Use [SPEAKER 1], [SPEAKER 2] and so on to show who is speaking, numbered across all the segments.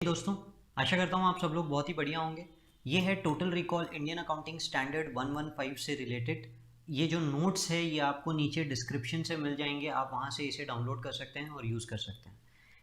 [SPEAKER 1] दोस्तों, आशा करता हूँ आप सब लोग बहुत ही बढ़िया होंगे। ये है total recall Indian accounting standard 115 से रिलेटेड। ये जो नोट्स है ये आपको नीचे डिस्क्रिप्शन से मिल जाएंगे, आप वहाँ से इसे डाउनलोड कर सकते हैं और यूज़ कर सकते हैं।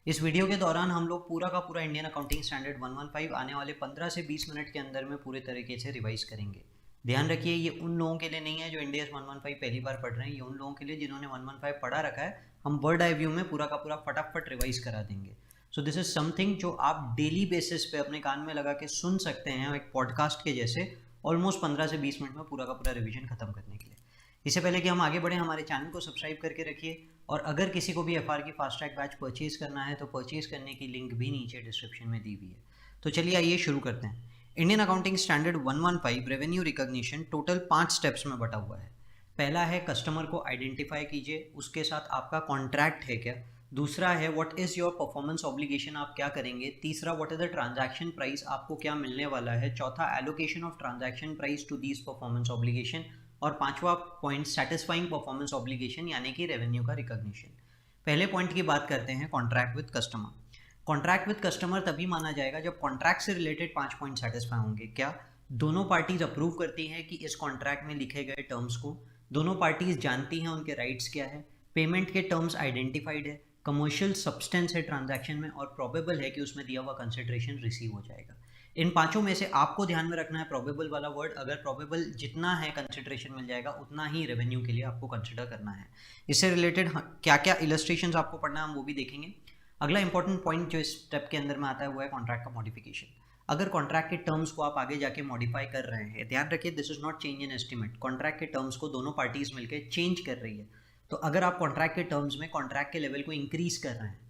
[SPEAKER 1] इस वीडियो के दौरान हम लोग पूरा का पूरा इंडियन अकाउंटिंग स्टैंडर्ड 115 आने वाले 15 से 20 मिनट के अंदर में पूरे तरीके से रिवाइज करेंगे। ध्यान रखिए, ये उन लोगों के लिए नहीं है जो इंडियस 115 पहली बार पढ़ रहे हैं, ये उन लोगों के लिए जिन्होंने 115 पढ़ा रखा है। हम वर्ड आई व्यू में पूरा का पूरा फटाफट रिवाइज करा देंगे। सो दिस इज समथिंग जो आप डेली बेसिस पे अपने कान में लगा के सुन सकते हैं, एक पॉडकास्ट के जैसे, ऑलमोस्ट 15 से 20 मिनट में पूरा का पूरा रिवीजन खत्म करने के लिए। इससे पहले कि हम आगे बढ़े, हमारे चैनल को सब्सक्राइब करके रखिए, और अगर किसी को भी एफआर की फास्ट ट्रैक बैच परचेज करना है तो परचेज करने की लिंक भी नीचे डिस्क्रिप्शन में दी हुई है। तो चलिए आइए शुरू करते हैं। Indian accounting standard 115 revenue recognition total 5 steps में बटा हुआ है। पहला है कस्टमर को आइडेंटिफाई कीजिए, उसके साथ आपका कॉन्ट्रैक्ट है क्या। दूसरा है what is your performance obligation, आप क्या करेंगे। तीसरा what is the transaction price, आपको क्या मिलने वाला है। चौथा allocation of transaction price to these performance obligation. और पांचवा पॉइंट सेटिस्फाइंग परफॉर्मेंस ऑब्लिगेशन यानी कि रेवेन्यू का रिकॉग्निशन। पहले पॉइंट की बात करते हैं, contract with customer. Contract with customer तभी माना जाएगा जब कॉन्ट्रैक्ट से रिलेटेड 5 पॉइंट सेटिस्फाई होंगे। क्या? दोनों पार्टीज अप्रूव करती हैं कि इस कॉन्ट्रैक्ट में लिखे गए टर्म्स को, दोनों पार्टीज जानती हैं उनके राइट्स क्या है, पेमेंट के टर्म्स आइडेंटिफाइड है, कमर्शियल सब्सटेंस है ट्रांजैक्शन में, और प्रोबेबल है कि उसमें दिया हुआ कंसिडरेशन रिसीव हो जाएगा। इन पांचों में से आपको ध्यान में रखना है प्रोबेबल वाला वर्ड। अगर प्रोबेबल जितना है कंसिडरेशन मिल जाएगा, उतना ही रेवेन्यू के लिए आपको कंसिडर करना है। इससे रिलेटेड क्या क्या इलस्ट्रेशंस आपको पढ़ना है हम वो भी देखेंगे। अगला इंपॉर्टेंट पॉइंट जो इस स्टेप के अंदर में आता है वो है कॉन्ट्रैक्ट का मॉडिफिकेशन। अगर कॉन्ट्रैक्ट के टर्म्स को आप आगे जाके मॉडिफाई कर रहे हैं, ध्यान रखिए this is not change in estimate, contract के टर्म्स को दोनों पार्टीज मिलकर चेंज कर रही है। तो अगर आप कॉन्ट्रैक्ट के टर्म्स में कॉन्ट्रैक्ट के लेवल को इंक्रीज कर रहे हैं,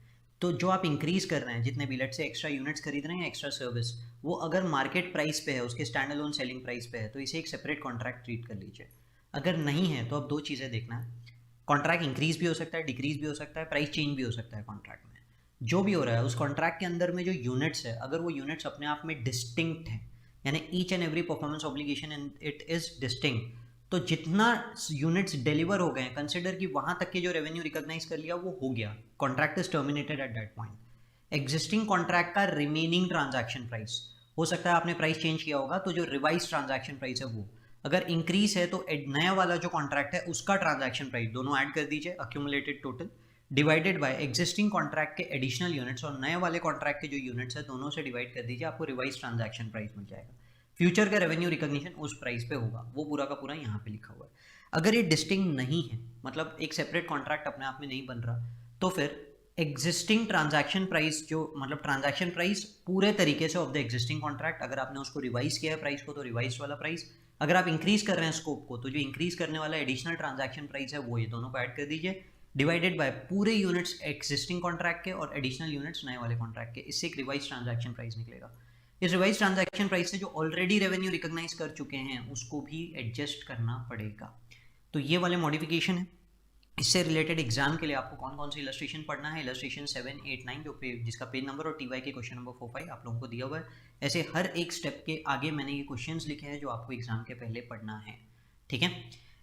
[SPEAKER 1] तो जो आप इंक्रीज कर रहे हैं, जितने भी लेट से एक्स्ट्रा यूनिट्स खरीद रहे हैं, एक्स्ट्रा सर्विस, वो अगर मार्केट प्राइस पे है, उसके स्टैंड अलोन सेलिंग प्राइस पे है, तो इसे एक सेपरेट कॉन्ट्रैक्ट ट्रीट कर लीजिए। अगर नहीं है तो अब दो चीज़ें देखना है, कॉन्ट्रैक्ट इंक्रीज भी हो सकता है, डिक्रीज भी हो सकता है, प्राइस चेंज भी हो सकता है कॉन्ट्रैक्ट में। जो भी हो रहा है उस कॉन्ट्रैक्ट के अंदर में जो यूनिट्स है, अगर वो यूनिट्स अपने आप में डिस्टिंक्ट हैं, यानी each and every performance obligation in it is distinct, तो जितना यूनिट्स डिलीवर हो गए, कंसिडर कि वहां तक के जो रेवेन्यू रिकॉग्नाइज कर लिया वो हो गया, contract is terminated at that point. Existing contract का रिमेनिंग ट्रांजैक्शन प्राइस, हो सकता है आपने प्राइस चेंज किया होगा, तो जो रिवाइज ट्रांजैक्शन प्राइस है वो अगर इंक्रीज है तो नया वाला जो कॉन्ट्रैक्ट है उसका ट्रांजैक्शन प्राइस दोनों ऐड कर दीजिए, accumulated total divided by existing contract के एडिशनल यूनिट्स, और नए वाले कॉन्ट्रैक्ट के जो यूनिट्स है दोनों से डिवाइड कर दीजिए, आपको रिवाइज ट्रांजैक्शन प्राइस मिल जाएगा। फ्यूचर का रेवेन्यू रिकॉग्निशन उस प्राइस पे होगा, वो पूरा का पूरा यहाँ पे लिखा हुआ है। अगर ये डिस्टिंक्ट नहीं है, मतलब एक सेपरेट कॉन्ट्रैक्ट अपने आप में नहीं बन रहा, तो फिर एग्जिस्टिंग ट्रांजैक्शन प्राइस जो, मतलब ट्रांजैक्शन प्राइस पूरे तरीके से ऑफ द एग्जिस्टिंग कॉन्ट्रैक्ट, अगर आपने उसको रिवाइज किया है प्राइस को तो रिवाइज वाला प्राइस, अगर आप इंक्रीज कर रहे हैं स्कोप को तो जो इंक्रीज करने वाला एडिशनल ट्रांजैक्शन प्राइस है वो ये दोनों को ऐड कर दीजिए, डिवाइडेड बाय पूरे यूनिट्स एक्सिस्टिंग कॉन्ट्रैक्ट के और एडिशनल यूनिट्स नए वाले कॉन्ट्रैक्ट के, इससे एक रिवाइज ट्रांजैक्शन प्राइस निकलेगा। इस रिवाइज ट्रांजैक्शन प्राइस से जो ऑलरेडी रेवेन्यू रिकॉग्नाइज कर चुके हैं उसको भी एडजस्ट करना पड़ेगा। तो ये वाले मॉडिफिकेशन है। इससे रिलेटेड एग्जाम के लिए आपको कौन कौन सी इलस्ट्रेशन पढ़ना है, इलस्ट्रेशन 7, 8, 9 जो जिसका पेज नंबर और टीवाई के क्वेश्चन नंबर 4, 5 आप लोगों को दिया हुआ है। ऐसे हर एक स्टेप के आगे मैंने ये क्वेश्चंस लिखे हैं जो आपको एग्जाम के पहले पढ़ना है, ठीक है।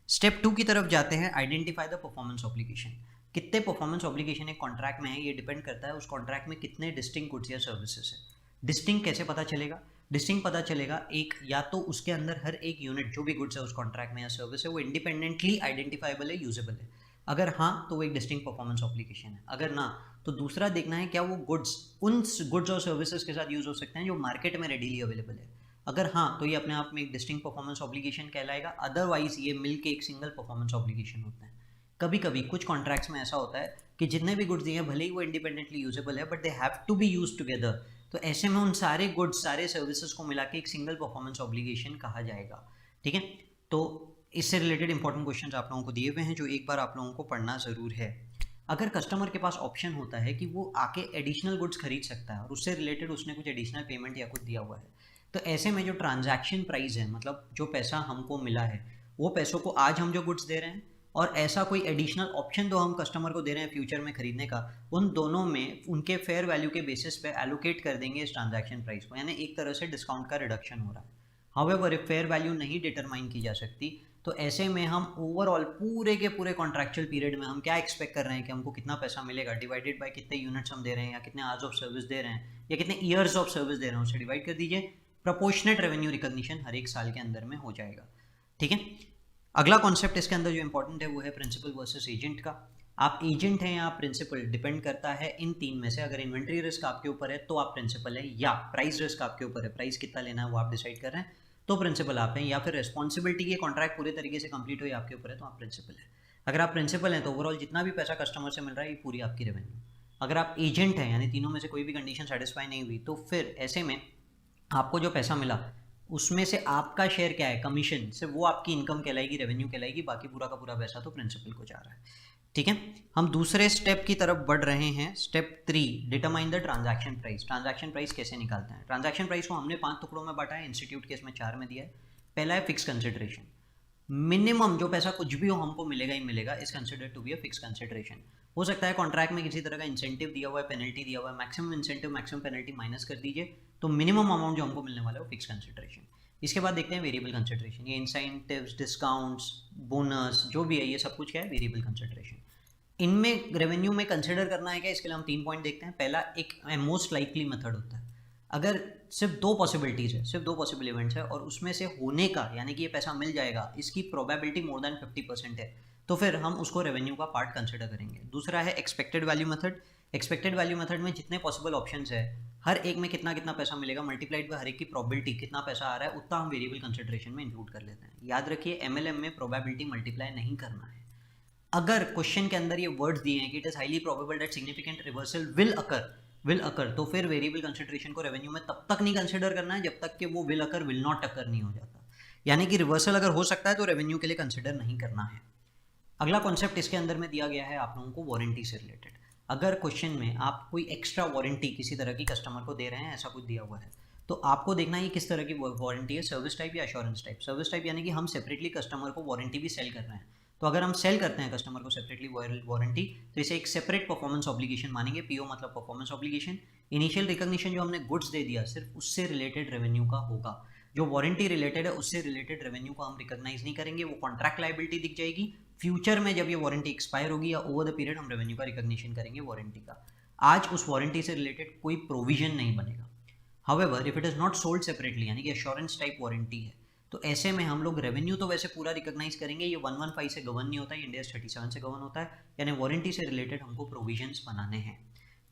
[SPEAKER 1] स्टेप 2 की तरफ जाते हैं, आइडेंटिफाई द परफॉर्मेंस ऑब्लिगेशन। कितने परफॉर्मेंस ऑब्लिगेशन एक कॉन्ट्रैक्ट में है ये डिपेंड करता है उस कॉन्ट्रैक्ट में कितने डिस्टिंक्ट गुड्स या सर्विसेज है। डिस्टिंक्ट कैसे पता चलेगा? डिस्टिंक्ट पता चलेगा एक, या तो उसके अंदर हर एक यूनिट जो भी गुड्स है उस कॉन्ट्रैक्ट में या सर्विस है वो इंडिपेंडेंटली आइडेंटिफाइबल है, यूजेबल है। अगर हाँ तो वो एक डिस्टिंक्ट परफॉर्मेंस ऑब्लिगेशन है, अगर ना तो दूसरा देखना है क्या वो गुड्स उन गुड्स और सर्विसेज के साथ यूज हो सकते हैं जो मार्केट में रेडीली अवेलेबल है। अगर हाँ तो ये अपने आप में एक डिस्टिंक्ट परफॉर्मेंस ऑब्लिगेशन कहलाएगा, अदरवाइज ये मिलके एक सिंगल परफॉर्मेंस ऑब्लिगेशन होता है। कभी कभी कुछ कॉन्ट्रैक्ट्स में ऐसा होता है कि जितने भी गुड्स दिए हैं भले ही वो इंडिपेंडेंटली यूजेबल है but they have to be use together, तो ऐसे में उन सारे गुड्स सारे सर्विसेज को मिला के एक सिंगल परफॉर्मेंस ऑब्लिगेशन कहा जाएगा, ठीक है। तो इससे रिलेटेड इंपॉर्टेंट क्वेश्चंस आप लोगों को दिए हुए हैं जो एक बार आप लोगों को पढ़ना ज़रूर है। अगर कस्टमर के पास ऑप्शन होता है कि वो आके एडिशनल गुड्स खरीद सकता है और उससे रिलेटेड उसने कुछ एडिशनल पेमेंट या कुछ दिया हुआ है, तो ऐसे में जो ट्रांजैक्शन प्राइस है, मतलब जो पैसा हमको मिला है वो पैसों को आज हम जो गुड्स दे रहे हैं और ऐसा कोई एडिशनल ऑप्शन तो हम कस्टमर को दे रहे हैं फ्यूचर में खरीदने का, उन दोनों में उनके फेयर वैल्यू के बेसिस पे एलोकेट कर देंगे इस ट्रांजैक्शन प्राइस को, यानी एक तरह से डिस्काउंट का रिडक्शन हो रहा है। हाउएवर इफ फेयर वैल्यू नहीं डिटरमाइन की जा सकती तो ऐसे में हम ओवरऑल पूरे के पूरे कॉन्ट्रैक्चुअल पीरियड में हम क्या एक्सपेक्ट कर रहे हैं कि हमको कितना पैसा मिलेगा, डिवाइडेड बाय कितने यूनिट्स हम दे रहे हैं या कितने आवर्स ऑफ सर्विस दे रहे हैं या कितने ईयर्स ऑफ सर्विस दे रहे हैं, उससे डिवाइड कर दीजिए। प्रोपोर्शनेट रेवेन्यू रिकॉग्निशन हर एक साल के अंदर में हो जाएगा। ठीक है, अगला कॉन्सेप्ट इसके अंदर जो इंपॉर्टेंट है वो है प्रिंसिपल वर्सेस एजेंट का। आप एजेंट हैं या प्रिंसिपल, डिपेंड करता है इन तीन में से। अगर इन्वेंट्री रिस्क आपके ऊपर है तो आप प्रिंसिपल है, या प्राइस रिस्क आपके ऊपर है, प्राइस कितना लेना है वो आप डिसाइड कर रहे हैं तो प्रिंसिपल आप हैं, या फिर रिस्पॉन्सिबिलिटी के कॉन्ट्रैक्ट पूरे तरीके से कंप्लीट हुई आपके ऊपर है तो आप प्रिंसिपल है। अगर आप प्रिंसिपल हैं तो ओवरऑल जितना भी पैसा कस्टमर से मिल रहा है ये पूरी आपकी रेवेन्यू। अगर आप एजेंट हैं यानी तीनों में से कोई भी कंडीशन सेटिस्फाई नहीं हुई तो फिर ऐसे में आपको जो पैसा मिला उसमें से आपका शेयर क्या है, कमीशन से, वो आपकी इनकम कहलाएगी, रेवेन्यू कहलाएगी, बाकी पूरा का पूरा पैसा तो प्रिंसिपल को जा रहा है। ठीक है, हम दूसरे स्टेप की तरफ बढ़ रहे हैं। Step 3, determine the transaction price. Transaction price कैसे निकालते हैं? ट्रांजैक्शन प्राइस को हमने 5 टुकड़ों में बांटा है, इंस्टीट्यूट केस में 4 में दिया है। पहला है फिक्स कंसिडरेशन, मिनिमम जो पैसा कुछ भी हो हमको मिलेगा ही मिलेगा, is consider to be a fix consideration. हो सकता है कॉन्ट्रैक्ट में किसी तरह का इंसेंटिव दिया हुआ है, पेनल्टी दिया हुआ है, maximum incentive maximum penalty minus कर दीजिए तो मिनिमम अमाउंट जो हमको मिलने वाला है वो फिक्स कंसिडरेशन। इसके बाद देखते हैं वेरिएबल कंसिडरेशन। ये इंसेंटिव्स, डिस्काउंट्स, बोनस जो भी है ये सब कुछ क्या है, वेरिएबल कंसिडरेशन। इनमें रेवेन्यू में कंसिडर करना है क्या, इसके लिए हम 3 पॉइंट देखते हैं। पहला एक मोस्ट लाइकली मेथड होता है। अगर सिर्फ 2 पॉसिबिलिटीज़ है, सिर्फ 2 पॉसिबल इवेंट्स है और उसमें से होने का यानी कि ये पैसा मिल जाएगा इसकी प्रोबेबिलिटी मोर देन 50% है तो फिर हम उसको रेवेन्यू का पार्ट कंसिडर करेंगे। दूसरा है expected value method. Expected value method में जितने पॉसिबल ऑप्शंस है हर एक में कितना कितना पैसा मिलेगा मल्टीप्लाइड बाय हर एक की प्रोबेबिलिटी कितना पैसा आ रहा है उतना हम वेरिएबल कंसिडरेशन में इंक्लूड कर लेते हैं। याद रखिए MLM में प्रोबेबिलिटी मल्टीप्लाई नहीं करना है। अगर क्वेश्चन के अंदर ये वर्ड्स दिए हैं कि it is highly probable that significant reversal will occur तो फिर वेरिएबल कंसिडरेशन को रेवेन्यू में तब तक नहीं कंसिडर करना है जब तक कि वो will occur will not occur नहीं हो जाता, यानी कि रिवर्सल अगर हो सकता है तो रेवेन्यू के लिए कंसिडर नहीं करना है। अगला कॉन्सेप्ट इसके अंदर में दिया गया है आप लोगों को वारंटी से रिलेटेड। अगर क्वेश्चन में आप कोई एक्स्ट्रा वारंटी किसी तरह की कस्टमर को दे रहे हैं, ऐसा कुछ दिया हुआ है तो आपको देखना है किस तरह की वारंटी है, सर्विस टाइप या एश्योरेंस टाइप। सर्विस टाइप यानी कि हम सेपरेटली कस्टमर को वारंटी भी सेल कर रहे हैं, तो अगर हम सेल करते हैं कस्टमर को सेपरेटली वारंटी तो इसे एक सेपरेट परफॉर्मेंस ऑब्लिगेशन मानेंगे। पीओ मतलब परफॉर्मेंस ऑब्लिगेशन। इनिशियल रिकॉग्निशन जो हमने गुड्स दे दिया सिर्फ उससे रिलेटेड रेवेन्यू का होगा, जो वारंटी रिलेटेड है उससे रिलेटेड रेवेन्यू को हम रिकॉग्नाइज नहीं करेंगे, वो कॉन्ट्रैक्ट लायबिलिटी दिख जाएगी। फ्यूचर में जब ये वारंटी एक्सपायर होगी या ओवर द पीरियड हम रेवेन्यू का रिकॉग्निशन करेंगे वारंटी का। आज उस वारंटी से रिलेटेड कोई प्रोविजन नहीं बनेगा। However if it is not sold separately यानी कि एश्योरेंस टाइप वारंटी है तो ऐसे में हम लोग रेवेन्यू तो वैसे पूरा रिकॉग्नाइज करेंगे, ये 115 से गवर्न नहीं होता है, इंडिया 37 से गवर्न होता है, यानी वारंटी से रिलेटेड हमको प्रोविजंस बनाने हैं।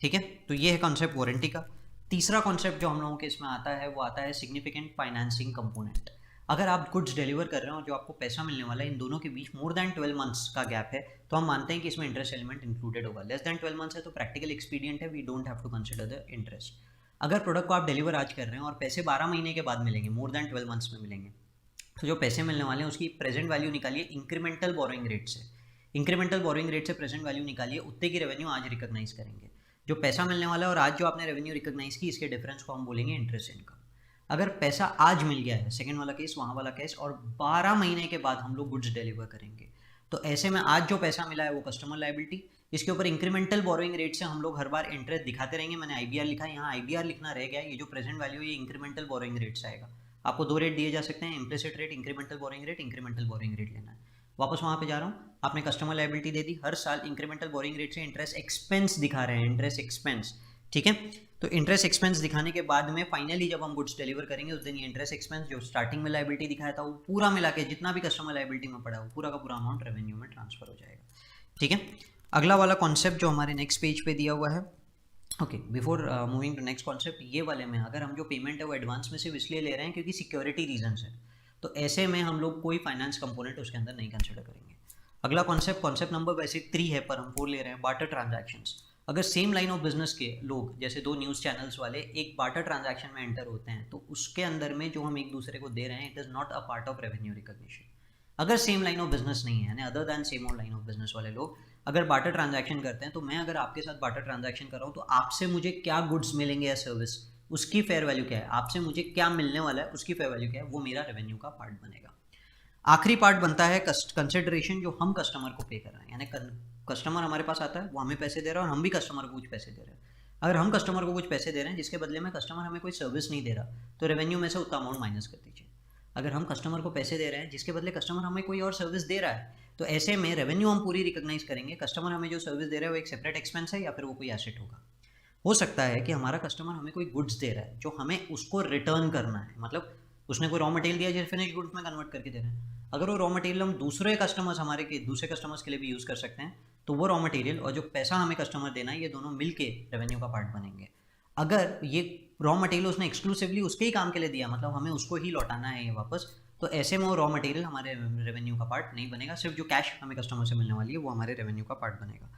[SPEAKER 1] ठीक है, तो ये है कॉन्सेप्ट वारंटी का। तीसरा कॉन्सेप्ट जो हम लोगों के इसमें आता है वो आता है सिग्निफिकेंट फाइनेंसिंग कंपोनेंट। अगर आप गुड्स डिलीवर कर रहे हो और जो आपको पैसा मिलने वाला है इन दोनों के बीच मोर देन 12 मंथ्स का गैप है तो हम मानते हैं कि इसमें इंटरेस्ट एलिमेंट इंक्लूडेड होगा। लेस देन 12 मंथ्स है तो प्रैक्टिकल एक्सपीडियंट है, we don't have to consider the interest. अगर प्रोडक्ट को आप डिलीवर आज कर रहे हैं और पैसे 12 महीने के बाद मिलेंगे, मोर देन 12 मंथ्स में मिलेंगे, तो जो पैसे मिलने वाले हैं उसकी प्रेजेंट वैल्यू निकालिए इंक्रीमेंटल बोरोइंग रेट से। इंक्रीमेंटल बोरोइंग रेट से प्रेजेंट वैल्यू निकालिए, उतने की रेवेन्यू आज रिकॉग्नाइज करेंगे। जो पैसा मिलने वाला है और आज जो आपने रेवेन्यू रिकॉग्नाइज की इसके डिफरेंस को हम बोलेंगे इंटरेस्ट इनकम। अगर पैसा आज मिल गया है, सेकंड वाला केस, वहाँ वाला केस, और 12 महीने के बाद हम लोग गुड्स डिलीवर करेंगे तो ऐसे में आज जो पैसा मिला है वो कस्टमर लायबिलिटी, इसके ऊपर इंक्रीमेंटल बोरोइंग रेट से हम लोग हर बार इंटरेस्ट दिखाते रहेंगे। मैंने IBR लिखा है, यहाँ IBR लिखना रह गया। ये जो प्रेजेंट वैल्यू है ये इंक्रीमेंटल बोरोइंग रेट से आएगा। आपको 2 रेट दिए जा सकते हैं, implicit rate, incremental borrowing rate. Incremental borrowing rate लेना है। वापस वहाँ पे जा रहा हूँ, आपने कस्टमर लायबिलिटी दे दी, हर साल इंक्रीमेंटल बोरोइंग रेट से इंटरेस्ट एक्सपेंस दिखा रहे हैं, इंटरेस्ट एक्सपेंस। ठीक है, तो इंटरेस्ट एक्सपेंस दिखाने के बाद में फाइनली जब हम गुड्स डिलीवर करेंगे उस दिन ये इंटरेस्ट एक्सपेंस जो स्टार्टिंग में लायबिलिटी दिखाया था वो पूरा मिला के जितना भी कस्टमर लायबिलिटी में पड़ा वो पूरा का पूरा अमाउंट रेवेन्यू में ट्रांसफर हो जाएगा। ठीक है, अगला वाला कॉन्सेप्ट जो हमारे नेक्स्ट पेज पे दिया हुआ है, okay, before moving to next concept, ये वाले में अगर हम जो पेमेंट है वो एडवांस में सिर्फ इसलिए ले रहे हैं क्योंकि सिक्योरिटी रीजंस है तो ऐसे में हम लोग कोई फाइनेंस कंपोनेंट उसके अंदर नहीं कंसिडर करेंगे। अगला कॉन्सेप्ट नंबर वैसे 3 है पर हम 4 ले रहे हैं, बार्टर ट्रांजैक्शंस। अगर सेम लाइन ऑफ बिजनेस के लोग जैसे 2 न्यूज़ चैनल्स वाले एक बार्टर ट्रांजैक्शन में एंटर होते हैं तो उसके अंदर में जो हम एक दूसरे को दे रहे हैं it is not a part of revenue recognition. अगर सेम लाइन ऑफ बिजनेस नहीं है यानी other than same line of business वाले लोग अगर बार्टर ट्रांजैक्शन करते हैं तो मैं अगर आपके साथ बार्टर ट्रांजैक्शन कर रहा हूँ तो आपसे मुझे क्या गुड्स मिलेंगे या सर्विस उसकी फेयर वैल्यू क्या है, आपसे मुझे क्या मिलने वाला है उसकी फेयर वैल्यू क्या है, वो मेरा रेवेन्यू का पार्ट बनेगा। आखिरी पार्ट बनता है कंसिडरेशन जो हम कस्टमर को पे कर रहे हैं, यानी कस्टमर हमारे पास आता है वो हमें पैसे दे रहा है और हम भी कस्टमर को कुछ पैसे दे रहे हैं। अगर हम कस्टमर को कुछ पैसे दे रहे हैं जिसके बदले में कस्टमर हमें कोई सर्विस नहीं दे रहा तो रेवेन्यू में से उतना अमाउंट माइनस कर दीजिए। अगर हम कस्टमर को पैसे दे रहे हैं जिसके बदले कस्टमर हमें कोई और सर्विस दे रहा है, तो ऐसे में रेवेन्यू हम पूरी रिकॉग्नाइज करेंगे। कस्टमर हमें जो सर्विस दे रहा है वो एक सेपरेट एक्सपेंस है या फिर वो कोई एसेट होगा। हो सकता है कि हमारा कस्टमर हमें कोई गुड्स दे रहा है जो हमें उसको रिटर्न करना है, मतलब उसने कोई रॉ मटेरियल दिया जिसे फिनिश गुड्स में कन्वर्ट करके दे रहे हैं। अगर वो रॉ मटेरियल हम दूसरे कस्टमर्स के लिए भी यूज़ कर सकते हैं, तो वो रॉ मटेरियल और जो पैसा हमें कस्टमर देना है ये दोनों मिलके रेवेन्यू का पार्ट बनेंगे। अगर ये रॉ मटेरियल उसने एक्सक्लूसिवली उसके ही काम के लिए दिया, मतलब हमें उसको ही लौटाना है ये वापस, तो ऐसे में वो रॉ मटेरियल हमारे रेवेन्यू का पार्ट नहीं बनेगा। सिर्फ जो कैश हमें कस्टमर से मिलने वाली है वो हमारे रेवेन्यू का पार्ट बनेगा।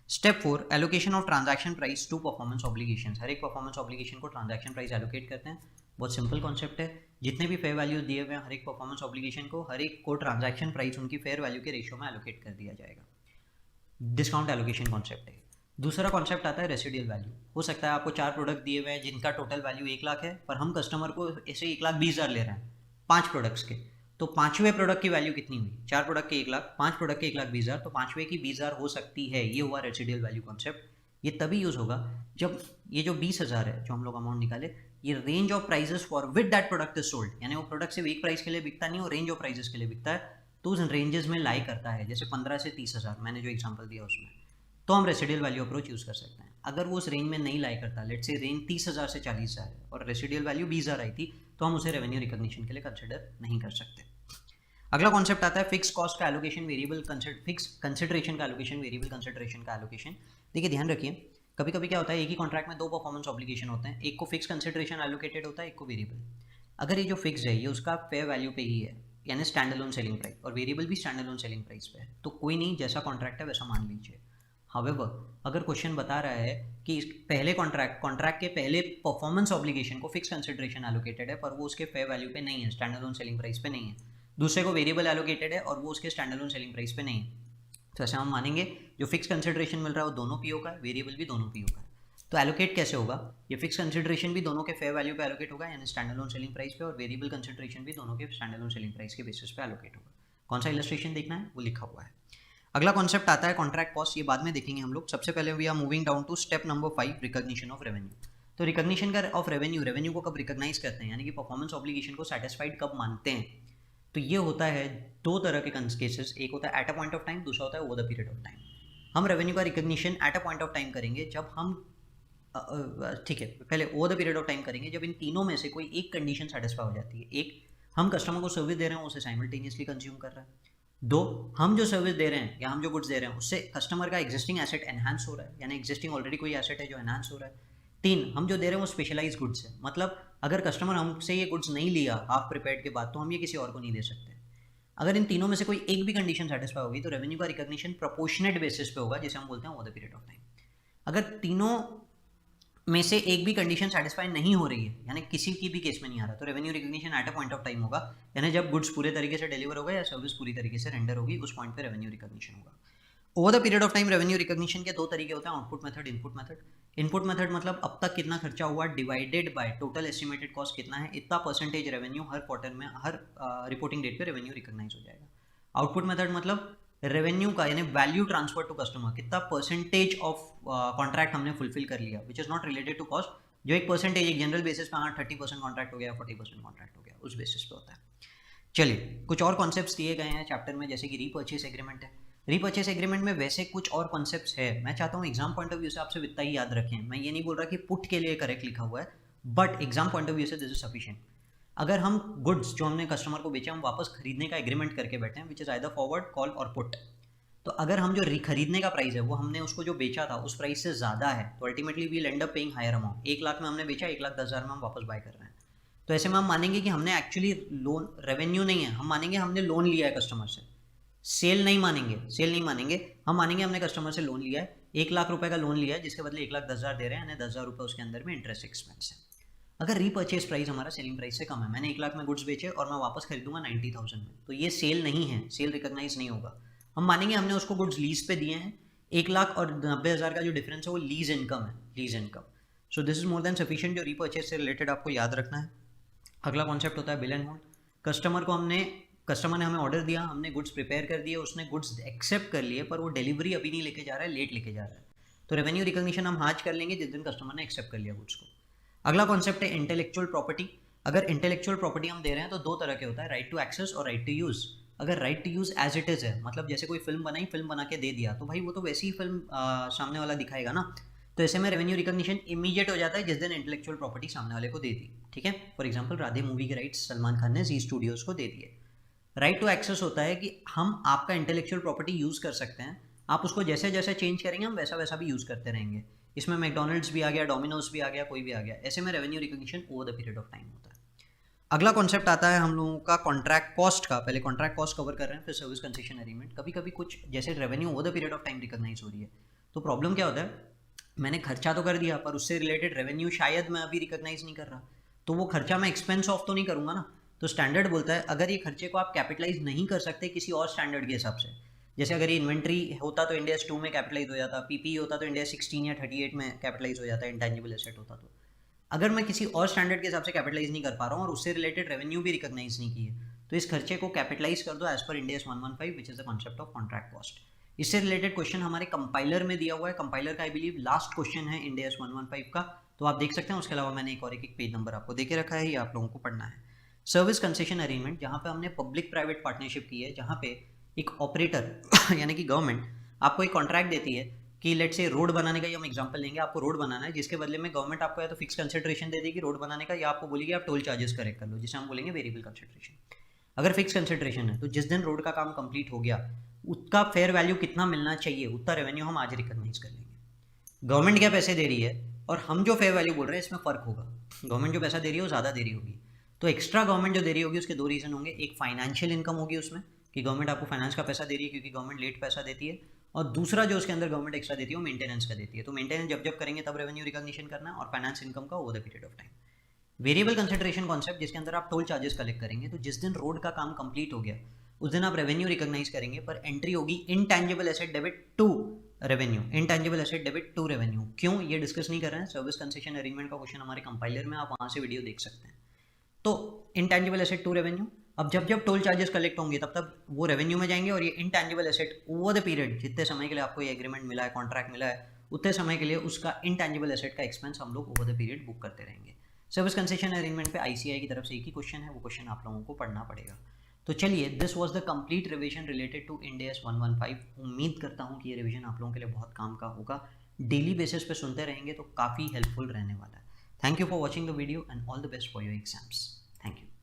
[SPEAKER 1] Step 4, allocation of transaction price to performance obligation. हर एक परफॉर्मेंस ऑब्लिगेशन को ट्रांजैक्शन प्राइस एलोकेट करते हैं। बहुत सिंपल कॉन्सेप्ट है। जितने भी फेयर वैल्यू दिए हुए हैं हर एक परफॉर्मेंस ऑब्लिगेशन को, हर एक को ट्रांजैक्शन प्राइस उनकी फेयर वैल्यू के रेशियो में एलोकेट कर दिया जाएगा। डिस्काउंट एलोकेशन कॉन्सेप्ट है। दूसरा कॉन्सेप्ट आता है रेसिडुअल वैल्यू। हो सकता है आपको 4 प्रोडक्ट दिए हुए हैं जिनका टोटल वैल्यू 1 लाख है, पर हम कस्टमर को ऐसे 1,20,000 ले रहे हैं 5 प्रोडक्ट्स के, तो पांचवें प्रोडक्ट की वैल्यू कितनी हुई? 4 प्रोडक्ट के 1 लाख, 5 प्रोडक्ट के 1,20,000, तो पांचवें की 20,000 हो सकती है। ये हुआ रेसिडुअल वैल्यू कॉन्सेप्ट। ये तभी यूज होगा जब ये जो 20,000 है जो हम लोग अमाउंट निकाले, ये range of prices for with that product is sold, यानी वो प्रोडक्ट सिर्फ एक प्राइस के लिए बिकता नहीं, वो रेंज ऑफ प्राइजेस के लिए बिकता है, तो उस रेंजेस में लाई करता है। जैसे 15 से 30,000 मैंने जो एग्जांपल दिया उसमें, तो हम रेसिडुअल वैल्यू अप्रोच यूज़ कर सकते हैं। अगर वो उस रेंज में नहीं लाई करता, लेट से रेंज 30,000 से 40,000 है और रेसिडुअल वैल्यू 20,000 आई थी, तो हम उसे रेवेन्यू रिकॉग्निशन के लिए कंसिडर नहीं कर सकते। अगला कॉन्सेप्ट आता है फिक्स कॉस्ट का एलोकेशन, वेरिएबल फिक्स कंसिडरेशन का एलोकेशन, वेरिएबल कंसिडरेशन का एलोकेशन। देखिए ध्यान रखिए, कभी कभी क्या होता है, एक ही कॉन्ट्रैक्ट में 2 परफॉर्मेंस ऑब्लिगेशन होते हैं, एक को फिक्स कंसिडरेशन एलोकेटेड होता है, एक को वेरिएबल। अगर ये जो फिक्स है ये उसका फेयर वैल्यू पे ही है, यानी स्टैंड अलोन सेलिंग प्राइस, और वेरिएबल भी स्टैंड अलोन सेलिंग प्राइस पे है, तो कोई नहीं, जैसा कॉन्ट्रैक्ट है वैसा मान लीजिए। हावेवर अगर क्वेश्चन बता रहा है कि पहले कॉन्ट्रैक्ट के पहले परफॉर्मेंस ऑब्लिगेशन को फिक्स कंसिडरेशन एलोकेटेड है पर वो उसके फेयर वैल्यू पे नहीं है, स्टैंड अलोन सेलिंग प्राइस पे नहीं है, दूसरे को वेरिएबल एलोकेटेड है और वो उसके स्टैंड अलोन सेलिंग प्राइस पे नहीं है, तो ऐसे हम मानेंगे जो फिक्स कंसिडरेशन मिल रहा है वो दोनों पीओ का है, वेरिएबल भी दोनों पीओ का है। तो एलोकेट कैसे होगा? ये फिक्स कंसिडरेशन भी दोनों के फेयर वैल्यू पे एलोकेट होगा, यानी स्टैंड अलोन सेलिंग प्राइस पे, और वेरिएबल कंसिडरेशन भी दोनों के स्टैंड अलोन सेलिंग प्राइस के बेसिस पे एलोकेट होगा। कौन सा इलस्ट्रेशन देखना है वो लिखा हुआ है। अगला कॉन्सेप्ट आता है कॉन्ट्रैक्ट कॉस्ट, ये बाद में देखेंगे हम लोग। सबसे पहले we are moving down to step number 5, recognition of revenue. तो रिकॉग्निशन का ऑफ रेवेन्यू को कब रिकॉग्नाइज करते हैं, यानी कि परफॉर्मेंस ऑब्लिगेशन को सेटिस्फाइड कब मानते हैं, तो ये होता है 2 तरह के केसेस, एक होता है at a point of time, दूसरा होता है over the period of time. हम रेवेन्यू का recognition at a point of time करेंगे जब हम ठीक है, पहले over the period of time करेंगे जब इन तीनों में से कोई एक कंडीशन सेटिस्फाई हो जाती है। एक, हम कस्टमर को सर्विस दे रहे हैं उसे साइमल्टेनियसली कंज्यूम कर रहा है। 2, हम जो सर्विस दे रहे हैं या हम जो गुड्स दे रहे हैं उससे कस्टमर का एग्जिस्टिंग एसेट एनहांस हो रहा है, यानी एग्जिस्टिंग ऑलरेडी कोई एसेट है जो एनहांस हो रहा है। 3, हम जो दे रहे हैं वो स्पेशलाइज गुड्स है, मतलब अगर कस्टमर हमसे ये गुड्स नहीं लिया हाफ प्रिपेयर्ड के बाद तो हम ये किसी और को नहीं दे सकते। अगर इन तीनों में से कोई एक भी कंडीशन सेटिस्फाई होगी तो रेवेन्यू का रिकॉग्निशन प्रोपोर्शनेट बेसिस पे होगा, जिसे हम बोलते हैं over the period of time. अगर तीनों में से एक भी कंडीशन सेटिस्फाई नहीं हो रही है, यानी किसी की भी केस में नहीं आ रहा, तो revenue recognition at a point of time होगा, यानी जब गुड्स पूरे तरीके से डिलीवर होगा या सर्विस पूरी तरीके से रेंडर होगी, उस पॉइंट पे रेवेन्यू रिकॉग्निशन होगा। Over the period of time revenue recognition के 2 तरीके होते हैं, output method, input method. Input method मतलब अब तक कितना खर्चा हुआ divided by total estimated cost कितना है, इतना परसेंटेज रेवेन्यू हर क्वार्टर में, हर रिपोर्टिंग डेट पे रेवेन्यू रिकॉग्नाइज हो जाएगा। आउटपुट मेथड मतलब रेवेन्यू का, यानी वैल्यू ट्रांसफर टू कस्टमर, कितना परसेंटेज ऑफ कॉन्ट्रैक्ट हमने फुलफिल कर लिया, विच is not related to cost, जो एक परसेंटेज एक जनरल बेसिस पे, हाँ 30% कॉन्ट्रैक्ट हो गया, 40% कॉन्ट्रैक्ट हो गया, उस बेसिस पे होता है। चलिए कुछ और कॉन्सेप्ट्स दिए गए हैं चैप्टर में, जैसे कि रीपर्चेस एग्रीमेंट है। रीपर्चेस एग्रीमेंट में वैसे कुछ और कॉन्सेप्ट्स है, मैं चाहता हूँ एग्जाम पॉइंट ऑफ व्यू से आपसे इतना ही याद रखें। मैं ये नहीं बोल रहा कि पुट के लिए करेक्ट लिखा हुआ है, but exam point of view से दिस इज सफिशिएंट। अगर हम गुड्स जो हमने कस्टमर को बेचे हम वापस खरीदने का एग्रीमेंट करके बैठे हैं, which is either forward, call और पुट, तो अगर हम जो खरीदने का प्राइस है वो हमने उसको जो बेचा था उस प्राइस से ज़्यादा है, तो ultimately we'll end up paying higher amount. 1 lakh में हमने बेचा, 1,10,000 में हम वापस बाय कर रहे हैं, तो ऐसे में हम मानेंगे कि हमने एक्चुअली लोन, रेवेन्यू नहीं है, हम मानेंगे हमने लोन लिया है कस्टमर से, सेल नहीं मानेंगे, हम मानेंगे हमने कस्टमर से लोन लिया है, 1 लाख रुपए का लोन लिया है जिसके बदले 1,10,000 दे रहे हैं, यानी 10,000 रुपये उसके अंदर में इंटरेस्ट एक्सपेंस है। अगर रीपर्चेज प्राइस हमारा सेलिंग प्राइस से कम है, मैंने 1 लाख में गुड्स बेचे और मैं वापस खरीदूंगा 90,000 में, तो ये सेल नहीं है, सेल रिकॉग्नाइज नहीं होगा। हम मानेंगे हमने उसको गुड्स लीज पे दिए हैं, 1 लाख और 90,000 का जो डिफरेंस है वो लीज इनकम है, lease income. So this is more than sufficient, जो रीपर्चेज से रिलेटेड आपको याद रखना है। अगला कॉन्सेप्ट होता है बिल एंड होल्ड। कस्टमर ने हमें ऑर्डर दिया, हमने गुड्स प्रिपेयर कर दिए, उसने गुड्स एक्सेप्ट कर लिए, पर वो डिलीवरी अभी नहीं लेके जा रहा है, लेट लेके जा रहा है, तो रेवेन्यू रिकॉग्निशन हम आज कर लेंगे जिस दिन कस्टमर ने एक्सेप्ट कर लिया गुड्स को। अगला कॉन्सेप्ट है इंटेलेक्चुअल प्रॉपर्टी। अगर इंटेलेक्चुअल प्रॉपर्टी हम दे रहे हैं तो दो तरह के होता है, राइट टू एक्सेस और राइट टू यूज़। अगर right to use as it is है, मतलब जैसे कोई फिल्म बनाई, फिल्म बना के दे दिया, तो भाई वो तो वैसी ही फिल्म सामने वाला दिखाएगा ना। तो ऐसे में रेवेन्यू रिकॉग्निशन इमीडिएट हो जाता है जिस दिन इंटेलेक्चुअल प्रॉपर्टी सामने वाले को दे दी, ठीक है। फॉर एग्जांपल राधे मूवी के राइट्स सलमान खान ने जी स्टूडियोज़ को दे दिए। राइट टू एक्सेस होता है कि हम आपका इंटेलेक्चुअल प्रॉपर्टी यूज़ कर सकते हैं, आप उसको जैसे जैसे चेंज करेंगे हम वैसा वैसा भी यूज़ करते रहेंगे। इसमें मैकडोनल्ड्स भी आ गया, डोमिनोज भी आ गया, कोई भी आ गया। ऐसे में revenue recognition over the period of time होता है। अगला कॉन्सेप्ट आता है हम लोगों का कॉन्ट्रैक्ट कॉस्ट का। पहले कॉन्ट्रैक्ट कॉस्ट कवर कर रहे हैं, फिर सर्विस कंसेशन एग्रीमेंट। कभी कभी कुछ जैसे revenue over the period of time recognize हो रही है, तो प्रॉब्लम क्या होता है, मैंने खर्चा तो कर दिया पर उससे रिलेटेड रेवेन्यू शायद मैं अभी रिकॉग्नाइज नहीं कर रहा, तो वो खर्चा मैं एक्सपेंस ऑफ तो नहीं करूँगा ना। तो स्टैंडर्ड बोलता है अगर ये खर्चे को आप कैपिटलाइज नहीं कर सकते किसी और स्टैंडर्ड के हिसाब से, जैसे अगर ये इन्वेंट्री होता तो इंड AS 2 में कैपिटलाइज हो जाता, पीपी होता तो इंड AS 16 या 38 में कैपिटलाइज हो जाता, इंटेंजिबल एसेट होता। तो अगर मैं किसी और स्टैंडर्ड के हिसाब से कैपिटलाइज नहीं कर पा रहा हूँ और उससे रिलेटेड रेवेन्यू भी रिकॉग्नाइज नहीं की है, तो इस खर्चे को कैपिटलाइज कर दो as per Ind AS 115 which is the concept of contract cost. इससे रिलेटेड क्वेश्चन हमारे कंपाइलर में दिया हुआ है, कंपाइलर का आई बिलीव लास्ट क्वेश्चन है इंड AS 115 का, तो आप देख सकते हैं। उसके अलावा मैंने एक और एक पेज नंबर आपको देके रखा है, ये आप लोगों को पढ़ना है। सर्विस कंसेशन अरेंजमेंट, जहाँ पे हमने पब्लिक प्राइवेट पार्टनरशिप की है, जहाँ पे एक ऑपरेटर यानी कि गवर्नमेंट आपको एक कॉन्ट्रैक्ट देती है कि लेट से रोड बनाने का ही हम एग्जांपल लेंगे, आपको रोड बनाना है, जिसके बदले में गवर्नमेंट आपको या तो फिक्स कंसिडरेशन दे देगी रोड बनाने का, या आपको बोलेगी आप टोल चार्जेस करेक्ट कर लो, जिसे हम बोलेंगे वेरिएबल कंसिडरेशन। अगर फिक्स कंसिडरेशन है तो जिस दिन रोड का काम कंप्लीट हो गया उसका फेयर वैल्यू कितना मिलना चाहिए उतना रेवेन्यू हम आज रिकॉग्नाइज कर लेंगे। गवर्नमेंट क्या पैसे दे रही है और हम जो फेयर वैल्यू बोल रहे हैं इसमें फ़र्क होगा। गवर्नमेंट जो पैसा दे रही है वो ज़्यादा दे रही होगी, तो एक्स्ट्रा गवर्नमेंट जो दे रही होगी उसके दो रीज़न होंगे। एक फाइनेंशियल इनकम होगी उसमें कि गवर्नमेंट आपको फाइनेंस का पैसा दे रही है क्योंकि गवर्नमेंट लेट पैसा देती है, और दूसरा जो उसके अंदर गवर्नमेंट एक्स्ट्रा देती है वो मेंटेनेंस का देती है। तो मेंटेनेंस जब जब करेंगे तब रेवेन्यू रिकॉग्निशन करना है, और फाइनेंस इनकम का over the period of time. Variable consideration concept, जिसके अंदर आप टोल चार्जेस कलेक्ट करेंगे, तो जिस दिन रोड का काम कंप्लीट हो गया उस दिन आप रेवेन्यू रिकॉग्नाइज करेंगे, पर एंट्री होगी intangible asset debit to revenue. Intangible asset debit to revenue क्यों, ये डिस्कस नहीं कर रहे हैं। सर्विस कंसेशन अरेंजमेंट का क्वेश्चन हमारे कंपाइलर में, आप वहाँ से वीडियो देख सकते हैं। तो इनटैंजिबल एसेट टू रेवेन्यू, अब जब जब टोल चार्जेस कलेक्ट होंगे तब तब वो रेवेन्यू में जाएंगे, और ये intangible asset over the period जितने समय के लिए आपको ये एग्रीमेंट मिला है, कॉन्ट्रैक्ट मिला है, उतने समय के लिए उसका इनटैंजिबल एसेट का एक्सपेंस हम लोग ओवर द पीरियड बुक करते रहेंगे। सर्विस कंसेशन अरेंजमेंट पे ICAI की तरफ से एक ही क्वेश्चन है, वो क्वेश्चन आप लोगों को पढ़ना पड़ेगा। तो चलिए, this was the complete revision related to Ind AS 115। उम्मीद करता हूँ कि ये रिवीजन आप लोगों के लिए बहुत काम का होगा, डेली बेसिस पे सुनते रहेंगे तो काफ़ी हेल्पफुल रहने वाला है। Thank you for watching the video and all the best for your exams. Thank you.